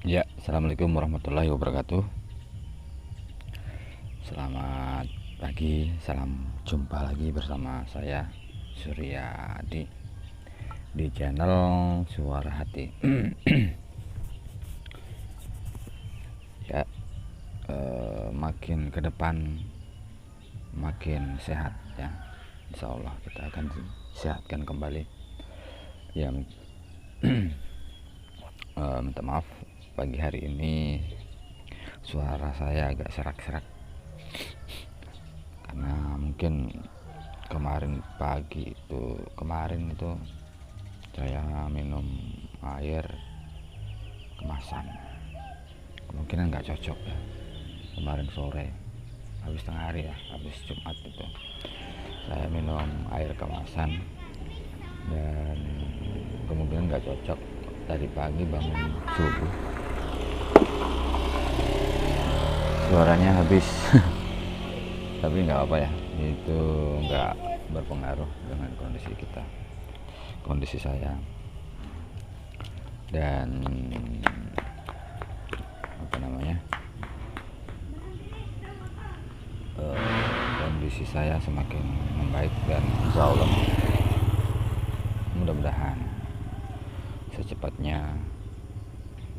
Ya, assalamualaikum warahmatullahi wabarakatuh. Selamat pagi, salam jumpa lagi bersama saya Surya di channel Suara Hati. Ya, makin ke depan makin sehat ya. Insya Allah kita akan sehatkan kembali. Ya, minta maaf pagi hari ini suara saya agak serak-serak karena mungkin kemarin itu saya minum air kemasan, kemungkinan nggak cocok ya. Kemarin sore habis tengah hari ya, habis Jumat itu saya minum air kemasan dan kemungkinan nggak cocok. Tadi pagi bangun subuh suaranya habis tapi nggak apa ya, itu nggak berpengaruh dengan kondisi saya. Dan apa namanya, kondisi saya semakin membaik dan insya Allah mudah-mudahan secepatnya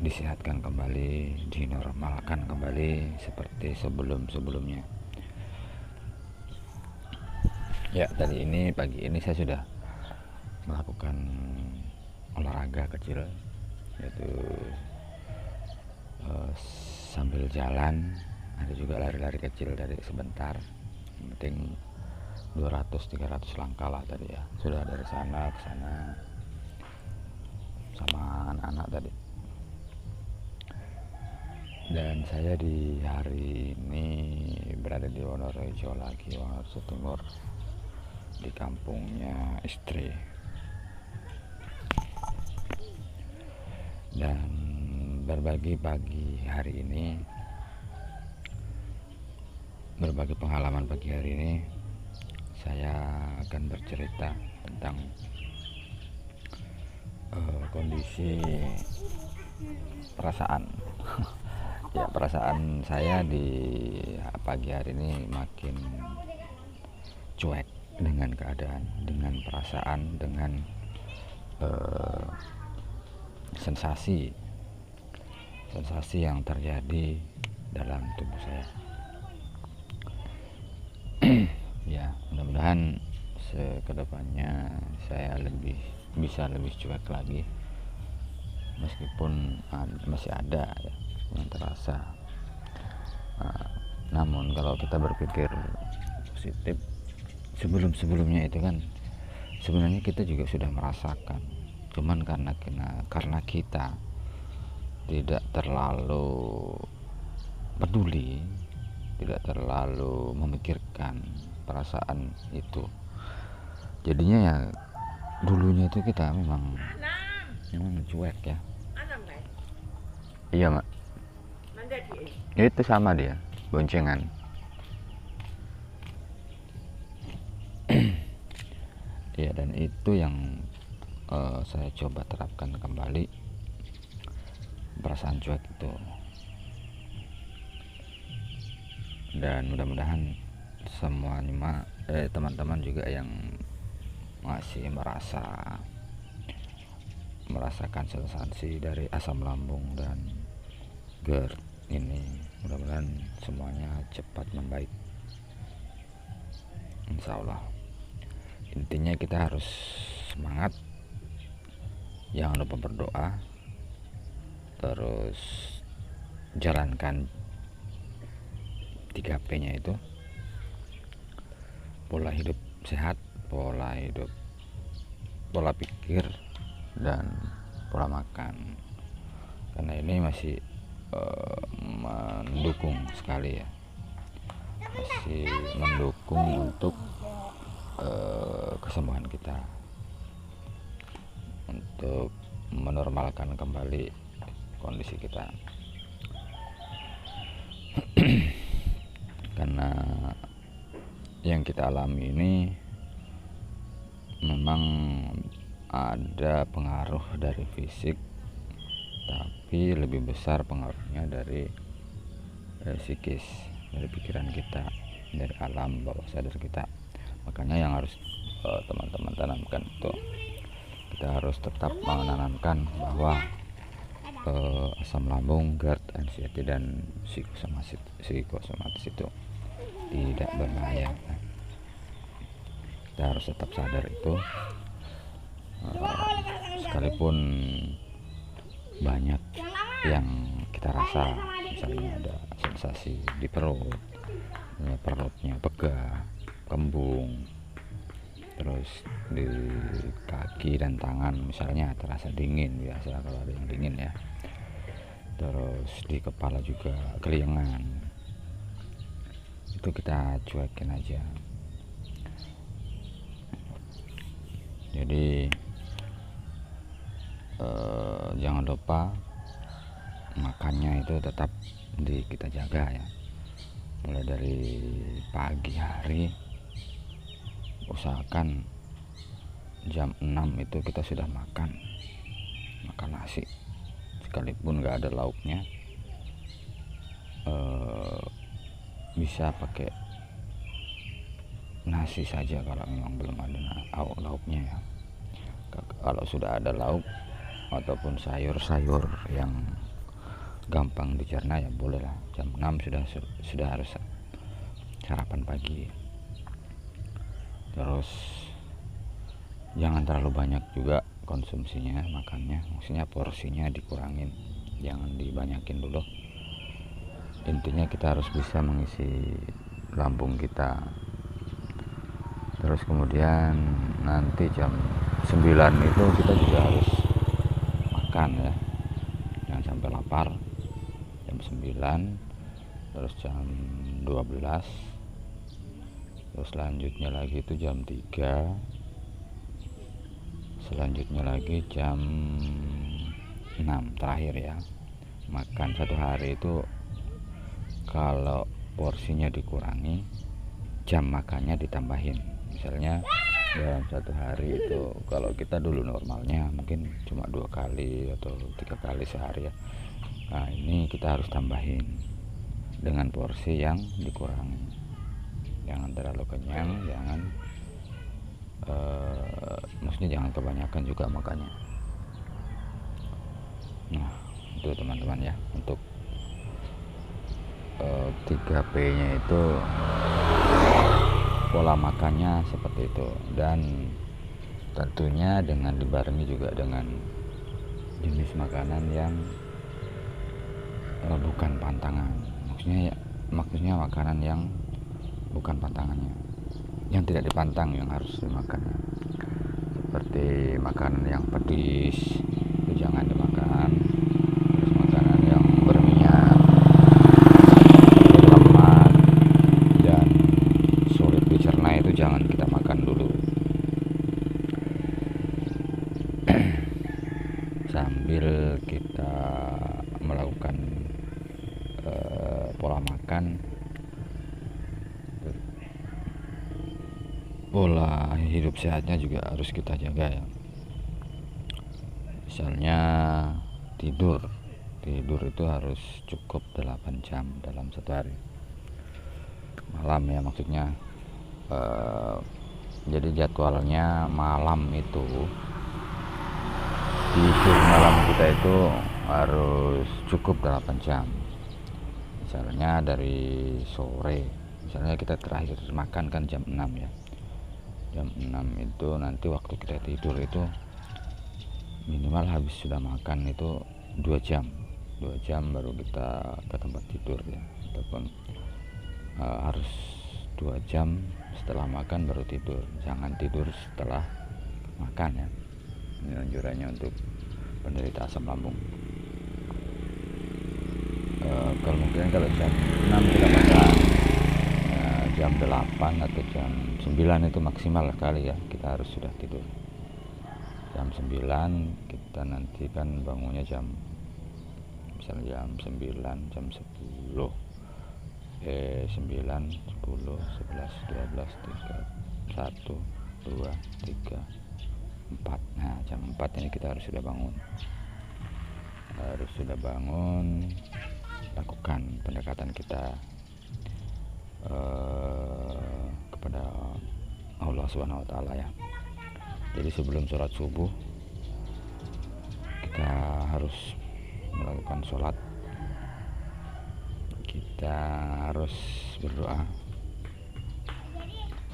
disehatkan kembali, dinormalkan kembali seperti sebelum-sebelumnya. Ya, pagi ini saya sudah melakukan olahraga kecil, yaitu sambil jalan, ada juga lari-lari kecil dari sebentar, yang penting 200-300 langkah lah tadi ya. Sudah dari sana ke sana sama anak-anak tadi. Dan saya di hari ini berada di Wonorejo lagi, Wonorejo Timur, di kampungnya istri. Dan berbagi pengalaman pagi hari ini, saya akan bercerita tentang kondisi perasaan. Ya, perasaan saya di pagi hari ini makin cuek dengan keadaan, dengan perasaan, dengan sensasi yang terjadi dalam tubuh saya. Ya, mudah-mudahan kedepannya saya bisa lebih cuek lagi, meskipun masih ada ya yang terasa. Namun kalau kita berpikir positif, sebelumnya itu kan sebenarnya kita juga sudah merasakan, cuman karena kita tidak terlalu peduli, tidak terlalu memikirkan perasaan itu, jadinya ya dulunya itu kita memang cuek ya. Iya mak, itu sama dia boncengan. Ya, dan itu yang saya coba terapkan kembali, perasaan cuek itu. Dan mudah-mudahan semuanya teman-teman juga yang masih merasakan sensasi dari asam lambung dan GERD ini, mudah-mudahan semuanya cepat membaik, insya Allah. Intinya kita harus semangat, jangan lupa berdoa, terus jalankan 3P nya itu: pola hidup sehat, pola pikir, dan pola makan. Karena ini masih mendukung sekali ya, masih mendukung untuk kesembuhan kita, untuk menormalkan kembali kondisi kita. Karena yang kita alami ini memang ada pengaruh dari fisik tapi lebih besar pengaruhnya dari psikis, dari pikiran kita, dari alam bawah sadar kita. Makanya yang harus teman-teman tanamkan itu, kita harus tetap menanamkan bahwa asam lambung, GERD, anxiety, dan psikosomatis itu tidak berbahaya. Kita harus tetap sadar itu, sekalipun banyak yang kita rasa, misalnya ada sensasi di perutnya pegah, kembung, terus di kaki dan tangan misalnya terasa dingin, biasa kalau ada yang dingin ya, terus di kepala juga keliengan, itu kita cuekin aja. Jadi jangan lupa makannya itu tetap kita jaga ya, mulai dari pagi hari usahakan jam 6 itu kita sudah makan nasi, sekalipun nggak ada lauknya, bisa pakai nasi saja kalau memang belum ada lauknya ya. Kalau sudah ada lauk ataupun sayur-sayur yang gampang dicerna ya bolehlah, jam 6 sudah harus sarapan pagi. Terus jangan terlalu banyak juga konsumsinya, makannya, maksudnya porsinya dikurangin, jangan dibanyakin dulu. Intinya kita harus bisa mengisi lambung kita. Terus kemudian nanti jam 9 itu kita juga harus makan ya, jangan sampai lapar. Jam 9, terus jam 12, terus selanjutnya lagi itu jam 3, selanjutnya lagi jam 6 terakhir ya. Makan satu hari itu kalau porsinya dikurangi, jam makannya ditambahin. Misalnya dalam satu hari itu kalau kita dulu normalnya mungkin cuma 2 kali atau 3 kali sehari ya, nah ini kita harus tambahin dengan porsi yang dikurangi, jangan terlalu kenyang, jangan maksudnya jangan kebanyakan juga makanya. Nah itu teman-teman ya, untuk 3P nya itu pola makannya seperti itu, dan tentunya dengan dibarengi juga dengan jenis makanan yang bukan pantangan, maksudnya makanan yang bukan pantangannya, yang tidak dipantang yang harus dimakan, seperti makanan yang pedis itu jangan dimakan, terus makanan yang berminyak, lemak, dan sulit dicerna itu jangan kita makan dulu. Sambil kita melakukan pola makan, pola hidup sehatnya juga harus kita jaga ya. Misalnya tidur itu harus cukup 8 jam dalam satu hari, malam ya maksudnya. Jadi jadwalnya malam itu, tidur malam kita itu harus cukup 8 jam. Misalnya dari sore, misalnya kita terakhir makan kan jam 6 ya, jam 6 itu nanti waktu kita tidur itu minimal habis sudah makan itu 2 jam baru kita ke tempat tidur ya, ataupun harus 2 jam setelah makan baru tidur, jangan tidur setelah makan ya. Ini anjurannya untuk penderita asam lambung. Kalau jam 6 kita makan, jam 8 atau jam 9 itu maksimal kali ya kita harus sudah tidur. Jam 9 kita nanti kan bangunnya misalnya jam 9, jam 10, 9, 10, 11, 12, 1, 2, 3, 4. Nah jam 4 ini kita harus sudah bangun. harus sudah bangun, lakukan pendekatan kita kepada Allah Subhanahu wa taala ya. Jadi sebelum sholat subuh kita harus melakukan sholat, kita harus berdoa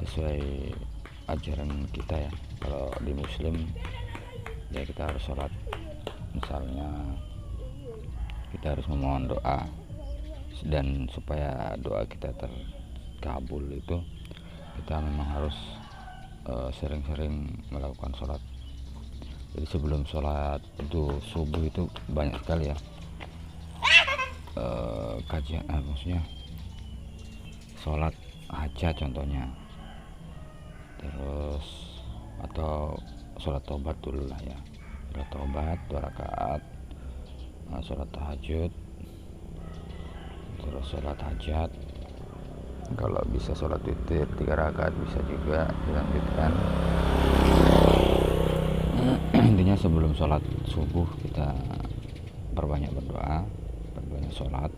sesuai ajaran kita ya. Kalau di muslim ya kita harus sholat, misalnya kita harus memohon doa, dan supaya doa kita terkabul itu kita memang harus sering-sering melakukan sholat. Jadi sebelum sholat itu subuh itu banyak sekali ya kajian, maksudnya sholat hajat contohnya, terus atau sholat tobat dulu lah ya, sholat tobat 2 rakaat, sholat tahajud, terus sholat hajat, kalau bisa sholat witir 3 rakaat bisa juga dilanjutkan. Intinya sebelum sholat subuh kita perbanyak berdoa, perbanyak sholat,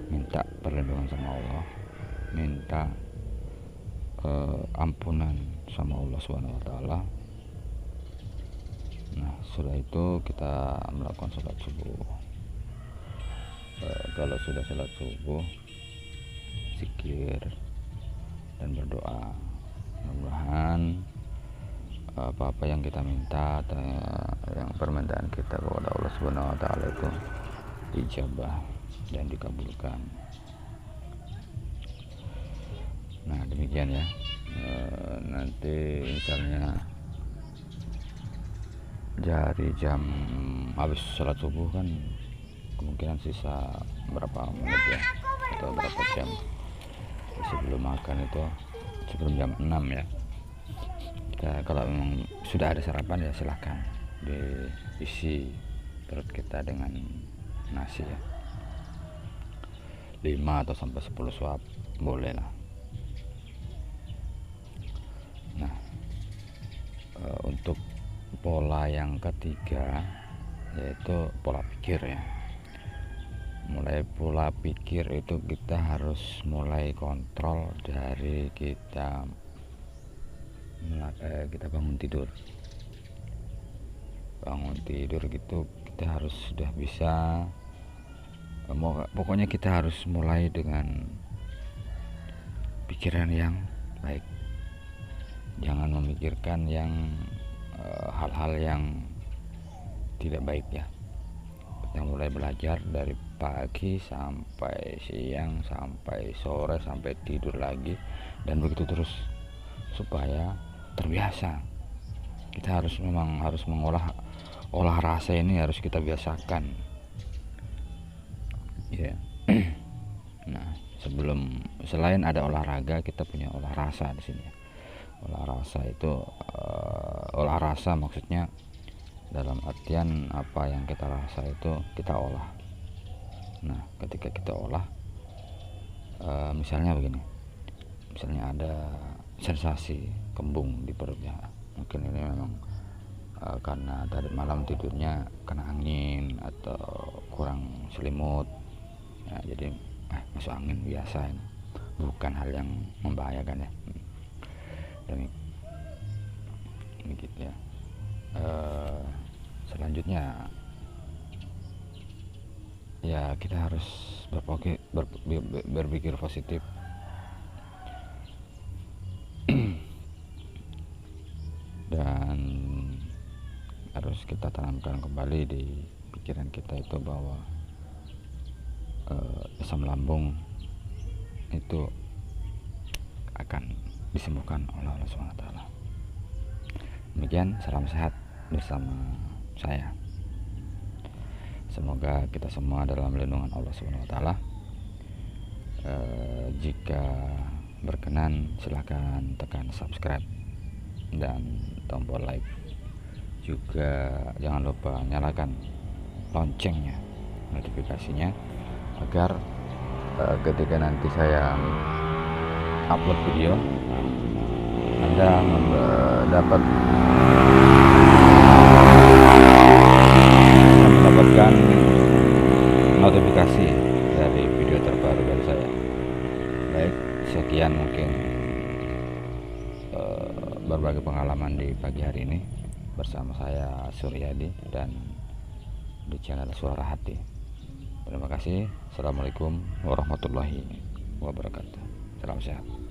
minta perlindungan sama Allah, minta ampunan sama Allah Subhanahu wa taala. Nah setelah itu kita melakukan sholat subuh. Kalau sudah sholat subuh, zikir dan berdoa, mudah-mudahan apa-apa yang kita minta atau yang permintaan kita kepada Allah Subhanahu wa taala itu dijabah dan dikabulkan. Nah demikian ya. Nanti misalnya dari jam habis sholat subuh kan kemungkinan sisa berapa menit ya, atau berapa jam sebelum makan itu, sebelum jam 6 ya. Kita kalau memang sudah ada sarapan ya silahkan diisi perut kita dengan nasi ya, 5 atau sampai 10 suap boleh lah. Nah untuk pola yang ketiga yaitu pola pikir ya. Mulai pola pikir itu kita harus mulai kontrol dari kita bangun tidur gitu. Kita harus sudah bisa, pokoknya kita harus mulai dengan pikiran yang baik, jangan memikirkan yang hal-hal yang tidak baik ya. Kita mulai belajar dari pagi sampai siang, sampai sore, sampai tidur lagi, dan begitu terus supaya terbiasa. Kita memang harus mengolah rasa ini, harus kita biasakan ya. Nah selain ada olahraga, kita punya olah rasa di sini. Olah rasa itu olah rasa maksudnya dalam artian apa yang kita rasa itu kita olah. Nah ketika kita olah, misalnya begini, misalnya ada sensasi kembung di perutnya, mungkin ini memang karena tadi malam tidurnya kena angin atau kurang selimut ya, jadi masuk angin biasa, ini bukan hal yang membahayakan ya. Begitu ya. Selanjutnya ya kita harus berpikir positif. Dan harus kita tanamkan kembali di pikiran kita itu bahwa asam lambung itu akan disembuhkan oleh Allah SWT. Demikian, salam sehat bersama saya. Semoga kita semua dalam lindungan Allah SWT. Jika berkenan silahkan tekan subscribe dan tombol like, juga jangan lupa nyalakan loncengnya, notifikasinya, agar ketika nanti saya upload video Anda mendapatkan sekian mungkin berbagi pengalaman di pagi hari ini bersama saya Suryadi dan di channel Suara Hati. Terima kasih. Assalamualaikum warahmatullahi wabarakatuh. Salam sehat.